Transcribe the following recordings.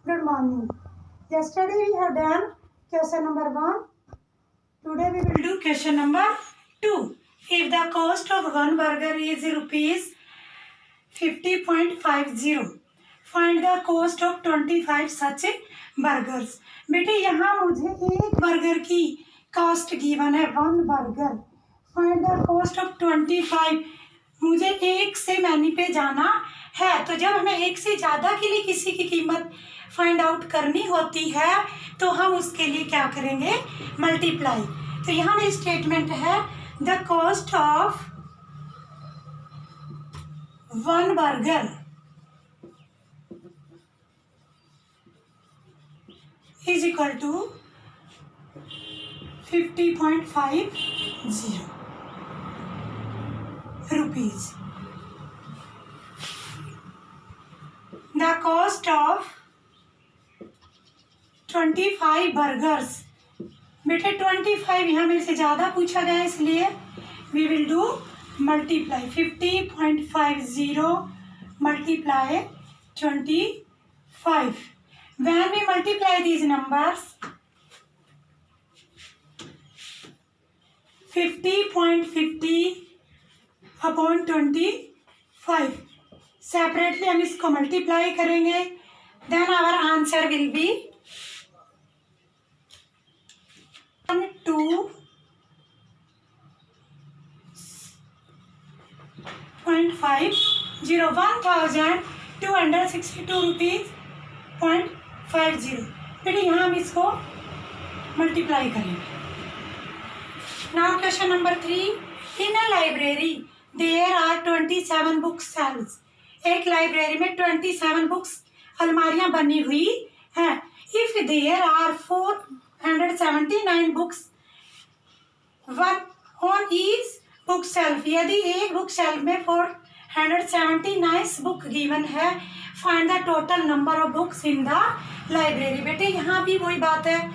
Good morning. Yesterday we have done question number 1. Today we will do question number 2. If the cost of one burger is rupees 50.50, find the cost of 25 such burgers. बेटे यहाँ मुझे एक burger की cost given है, one burger. Find the cost of 25. मुझे एक से many पे जाना है, तो जब हमें एक से ज़्यादा के लिए किसी की कीमत फाइंड आउट करनी होती है तो हम उसके लिए क्या करेंगे, मल्टीप्लाई. तो यहाँ मेरी स्टेटमेंट है the cost of one burger is equal to 50.50 rupees. The cost of 25 burgers. बेटे 25 यहाँ मेरे से ज़्यादा पूछा गया है, इसलिए we will do multiply 50.50 multiply 25. When we multiply these numbers, 50.50 upon 25. Separately हम इसको मल्टीप्लाई करेंगे, then our answer will be 12.50 rupees 0.50. बेटे यहाँ हम इसको मल्टीप्लाई करेंगे. Now question number 3. In a library there are 27 book shelves. एक लाइब्रेरी में 27 बुक्स अलमारियाँ बनी हुई हैं. If there are 479 books one on each book shelf. यदि एक बुक शेल्फ में 479 बुक गिवन है, find the total number of books in the library. बेटे यहाँ भी वही बात है,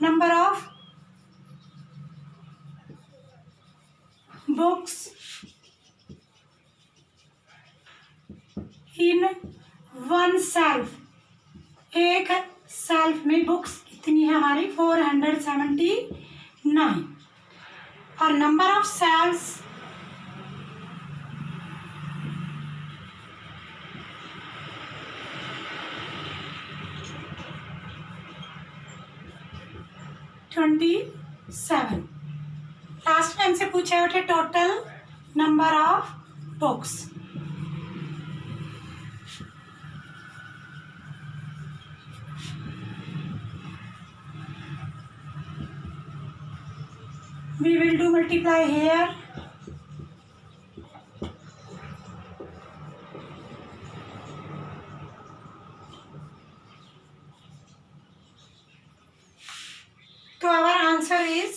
number of books in one shelf. एक सेल्फ में बुक्स कितनी है हमारी, 479. और number of shelves seven. Last time से पूछे उठे total number of books. We will do multiply here. So our answer is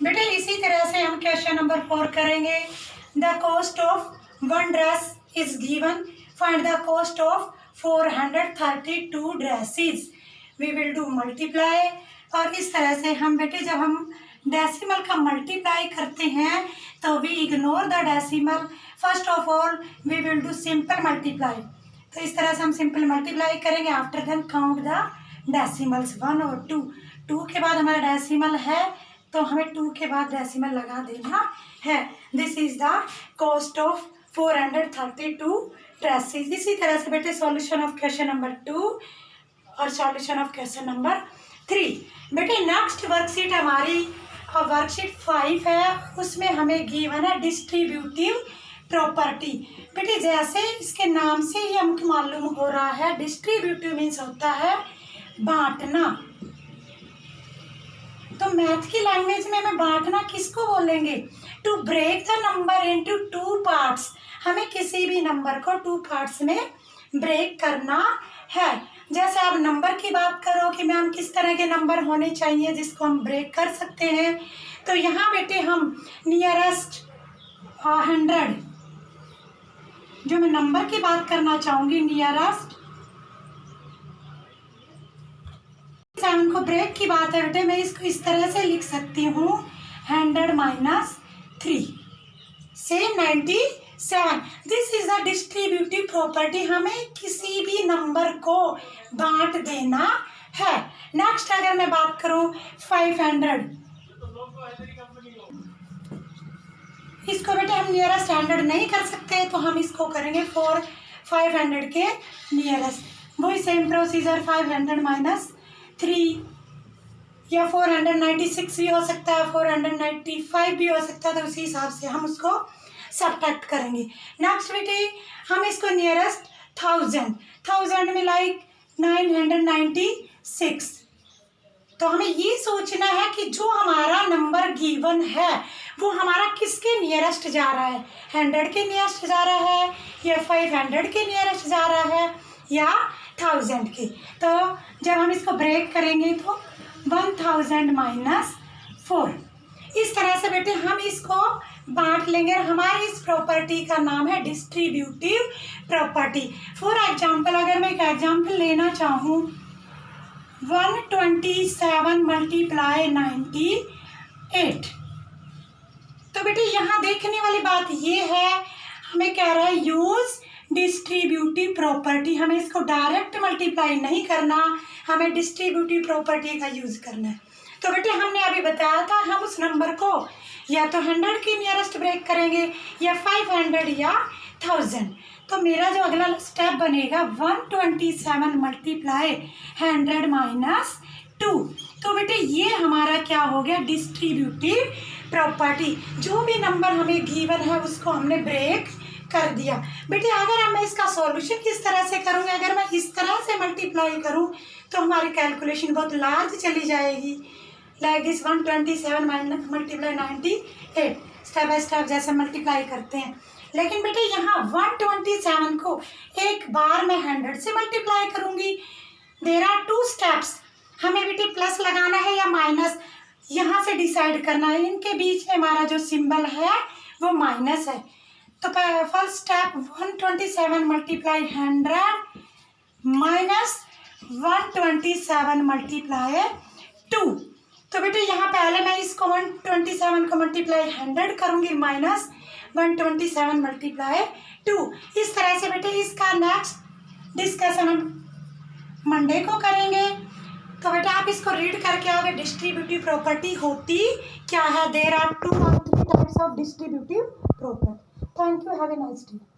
बेटे इसी तरह से हम क्वेश्चन नंबर 4 करेंगे. The cost of one dress is given, find the cost of 432 dresses. We will do multiply. और इस तरह से हम बेटे जब हम डेसिमल का मल्टीप्लाई करते हैं तो we ignore the decimal. First of all we will do simple multiply. तो इस तरह से हम सिंपल मल्टीप्लाई करेंगे. After then count the decimals 1 और 2. 2 के बाद हमारा डेसिमल है तो हमें 2 के बाद डेसिमल लगा देना है. This is the cost of 432 dresses. इसी तरह से बेटे सॉल्यूशन ऑफ क्वेश्चन नंबर 2 और सॉल्यूशन ऑफ क्वेश्चन नंबर 3. बेटे नेक्स्ट वर्कशीट हमारी वर्कशीट 5 है. उसमें हमें गिवन है डिस्ट्रीब्यूटिव प्रॉपर्टी. बेटे जैसे इसके नाम से ही हमको मालूम हो रहा है, डिस्ट्रीब्यूटिव मीन्स होता है बांटना. तो मैथ की लैंग्वेज में हमें बांटना किसको बोलेंगे, to break the number into 2 parts. हमें किसी भी नंबर को 2 पार्ट्स में ब्रेक करना है. जैसे आप नंबर की बात करो कि मैम किस तरह के नंबर होने चाहिए जिसको हम ब्रेक कर सकते हैं, तो यहाँ बेटे हम नियरेस्ट 100 जो मैं नंबर की बात करना चाहूँगी, नियरेस्ट 7 को ब्रेक की बात है बेटे, मैं इसको इस तरह से लिख सकती हूँ 100 माइनस 3 से 97। This is the distributive property, हमें किसी भी नंबर को बांट देना है। नेक्स्ट अगर मैं बात करूँ 500, इसको बेटे हम नियरेस्ट स्टैंडर्ड नहीं कर सकते, तो हम इसको करेंगे 500 के नियरेस्ट। वही सेम प्रोसीजर 500 माइनस 3 या 496 भी हो सकता है, 495 भी हो सकता है, तो उसी हिसाब से हम उसको सब्ट्रैक्ट करेंगे। नेक्स्ट बेटे हम इसको नियरेस्ट 1000 में लाइक 996, तो हमें ये सोचना है कि जो हमारा नंबर गिवन है वो हमारा किसके नियरेस्ट जा रहा है, 100 के नियरेस्ट जा रहा है या 500 के नियरेस्ट जा रहा है या 1000 के। तो जब हम इसको ब्रेक करेंगे तो 1000 माइनस 4, इस तरह से बेटे हम इसको बांट लेंगे। हमारी इस प्रॉपर्टी का नाम है डिस्ट्रीब्यूटिव प्रॉपर्टी। फॉर एग्जाम्पल अगर मैं एक एग्जाम्पल लेना चाहूँ 127 मल्टीप्लाई 98, तो बेटे यहाँ देखने वाली बात ये है, हमें कह रहा है यूज डिस्ट्रीब्यूटिव प्रॉपर्टी, हमें इसको डायरेक्ट मल्टीप्लाई नहीं करना, हमें डिस्ट्रीब्यूटिव प्रॉपर्टी का यूज करना है। तो बेटे हमने अभी बताया था हम उस नंबर को या तो 100 की नियरेस्ट ब्रेक करेंगे या 500 या 1000। तो मेरा जो अगला स्टेप बनेगा 127 मल्टीप्लाई 100 माइनस 2, तो बेटे ये हमारा क्या हो गया, डिस्ट्रीब्यूटिव प्रॉपर्टी। जो भी नंबर हमें गिवन है उसको हमने ब्रेक कर दिया। बेटे अगर मैं इसका सॉल्यूशन किस तरह से करूँगी, अगर मैं इस तरह से मल्टीप्लाई करूँ तो हमारी कैलकुलेशन बहुत लार्ज चली जाएगी, like this 127 multiply 98, step by step जैसे मल्टीप्लाई करते हैं। लेकिन बेटे यहाँ 127 को एक बार मैं 100 से मल्टीप्लाई करूँगी। देयर आर 2 स्टेप्स, हमें बेटे प्लस लगाना है या माइनस, यहाँ से डिसाइड करना है। इनके बीच में हमारा जो सिंबल है वो माइनस है। तो first step 127 multiply 100 minus 127 multiply 2। तो बेटे यहाँ पहले मैं इसको 127 को मल्टीप्लाई 100 करूँगी माइनस 127 मल्टीप्लाई 2। इस तरह से बेटे इसका नेक्स्ट डिस्कशन हम मंडे को करेंगे। तो बेटा आप इसको रीड करके आओगे डिस्ट्रीब्यूटिव प्रॉपर्टी होती क्या है। There are 2 or 3 types of distributive property. Thank you, have a nice day.